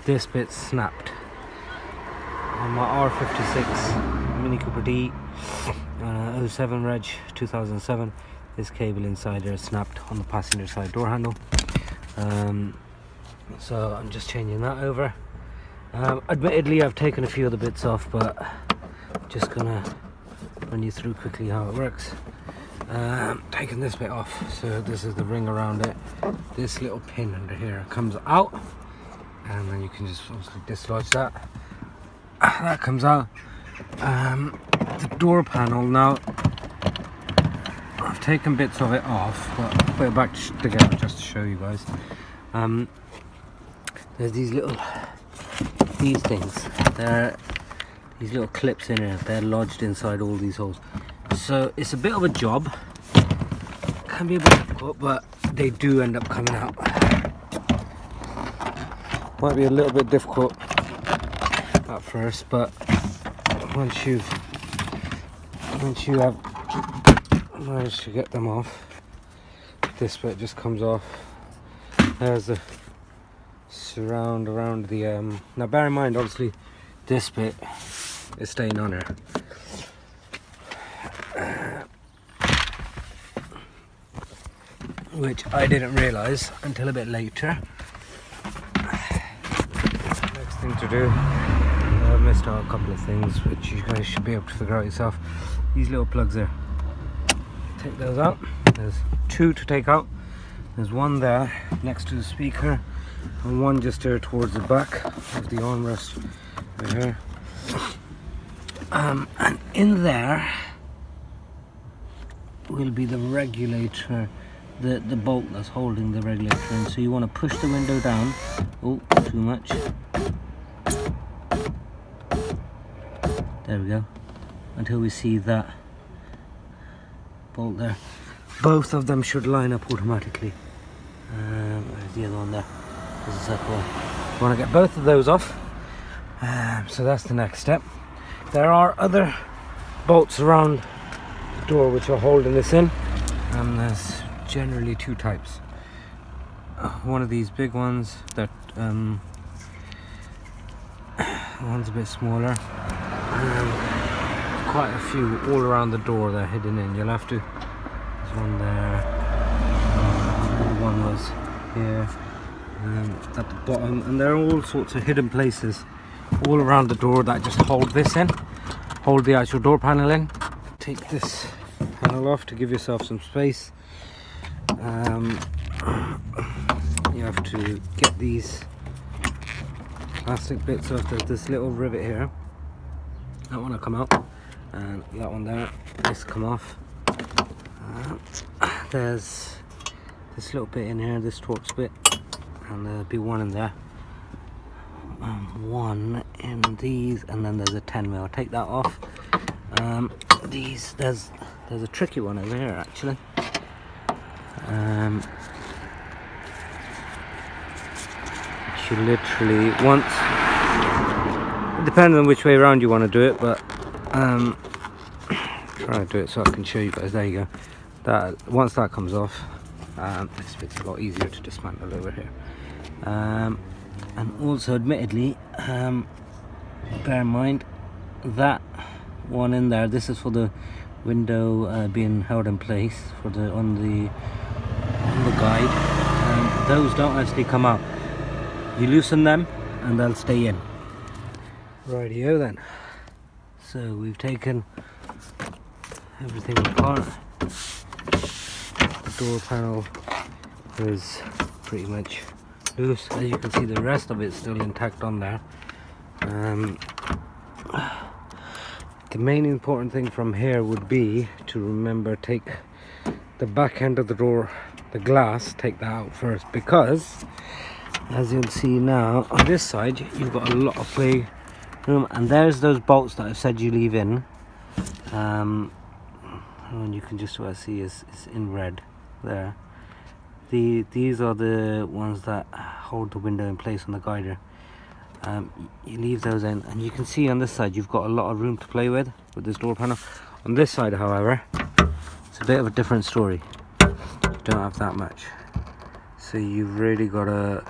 this bit snapped on my R56 Mini Cooper D 07 Reg 2007. This cable inside there snapped on the passenger side door handle. So I'm just changing that over. Admittedly, I've taken a few of the bits off, but just gonna run you through quickly how it works. Taking this bit off, so this is the ring around it. This little pin under here comes out, and then you can just obviously dislodge that. That comes out. The door panel now, I've taken bits of it off, but I'll put it back together just to show you guys. There's these things. They're these little clips in here. They're lodged inside all these holes. So it's a bit of a job. Can be a bit difficult, but they do end up coming out. Might be a little bit difficult at first, but once you have managed to get them off, this bit just comes off. There's the surround around the now bear in mind, obviously this bit is staying on here. Which I didn't realise until a bit later. Next thing to do, I've missed out a couple of things which you guys should be able to figure out yourself. These little plugs there, take those out. There's two to take out. There's one there next to the speaker, and one just there towards the back of the armrest right here. And in there will be the regulator, the bolt that's holding the regulator in. So you want to push the window down. Oh, too much. There we go. Until we see that bolt there. Both of them should line up automatically. Where's the other one there? There's a second one. You want to get both of those off. So that's the next step. There are other bolts around the door which are holding this in. And there's generally two types. One of these big ones that one's a bit smaller. Quite a few all around the door they're hidden in. You'll have to. There's one there. One was here. At the bottom, and there are all sorts of hidden places all around the door that just hold this in, hold the actual door panel in. Take this panel off to give yourself some space. You have to get these plastic bits off. There's this little rivet here, that one will come out, and that one there, this come off. There's this little bit in here, this Torx bit, and there'll be one in there, one in these, and then there's a 10mm. I'll take that off. These, there's a tricky one over here actually. You literally once, it depends on which way around you want to do it, but try to do it so I can show you guys. There you go. That once that comes off, this bit's a lot easier to dismantle over here. And also, admittedly, bear in mind that one in there, this is for the window being held in place for the on the guide. Those don't actually come out. You loosen them and they'll stay in. Rightio then. So we've taken everything apart. The door panel is pretty much loose. As you can see, the rest of it's still intact on there. The main important thing from here would be to remember, take the back end of the door, the glass, take that out first, because as you'll see now on this side you've got a lot of play room, and there's those bolts that I've said you leave in. And you can just see is in red there. These are the ones that hold the window in place on the guider. You leave those in, and you can see on this side you've got a lot of room to play with this door panel. On this side, however, it's a bit of a different story. You don't have that much, so you've really got to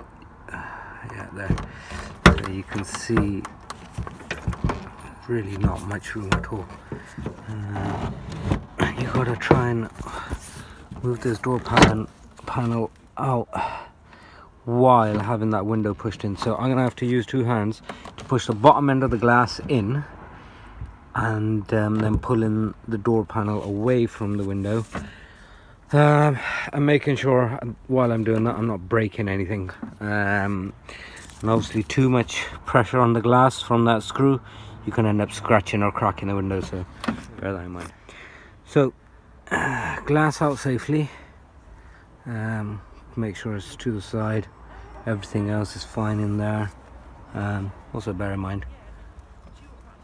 yeah, there. where you can see really not much room at all. You gotta try and move this door panel out while having that window pushed in. So I'm gonna have to use two hands to push the bottom end of the glass in, and then pulling the door panel away from the window. I'm making sure while I'm doing that I'm not breaking anything. And obviously too much pressure on the glass from that screw, you can end up scratching or cracking the window, so bear that in mind. So glass out safely, make sure it's to the side, everything else is fine in there. Also bear in mind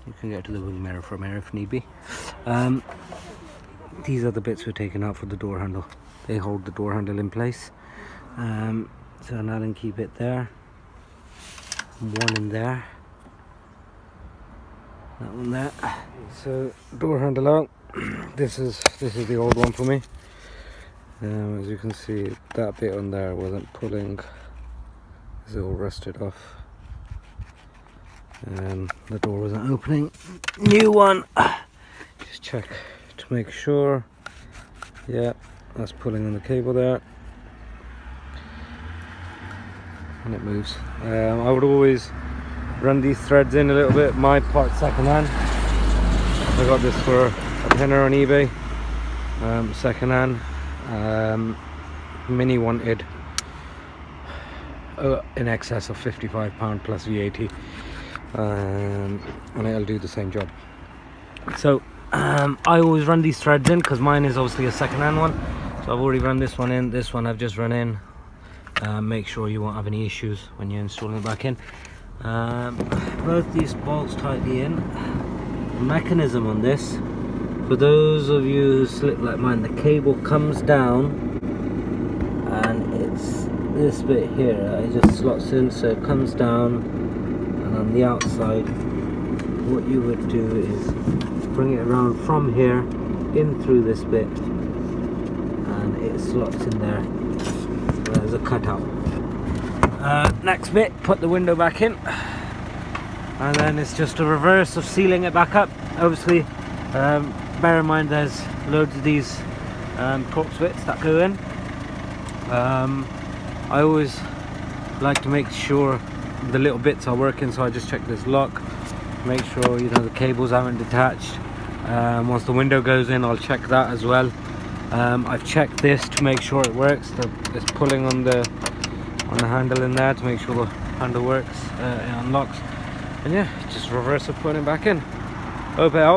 you can get to the wing mirror from here if need be. These are the bits we're taking out for the door handle. They hold the door handle in place. So now then keep it there. One in there. That one there. So door handle out. This is the old one for me. As you can see, that bit on there wasn't pulling. It's all rusted off. The door wasn't opening. New one. Just check to make sure. Yeah, that's pulling on the cable there, and it moves. I would always run these threads in a little bit. My part second hand. I got this for a tenner on eBay, second hand. Mini wanted in excess of £55 plus VAT, and it'll do the same job. So I always run these threads in because mine is obviously a second-hand one. So I've already run this one in. This one I've just run in. Make sure you won't have any issues when you're installing it back in. Both these bolts tightly in. The mechanism on this, for those of you who slip like mine, the cable comes down and it's this bit here. It just slots in, so it comes down, and on the outside what you would do is bring it around from here in through this bit, and it slots in there. There's a cutout. Next bit, put the window back in, and then it's just a reverse of sealing it back up. Obviously bear in mind there's loads of these Torx bits that go in. I always like to make sure the little bits are working, so I just check this lock, make sure the cables haven't detached. Once the window goes in, I'll check that as well. I've checked this to make sure it works. It's pulling on the handle in there to make sure the handle works, it unlocks, and yeah, just reverse it, putting it back in. Hope it helps.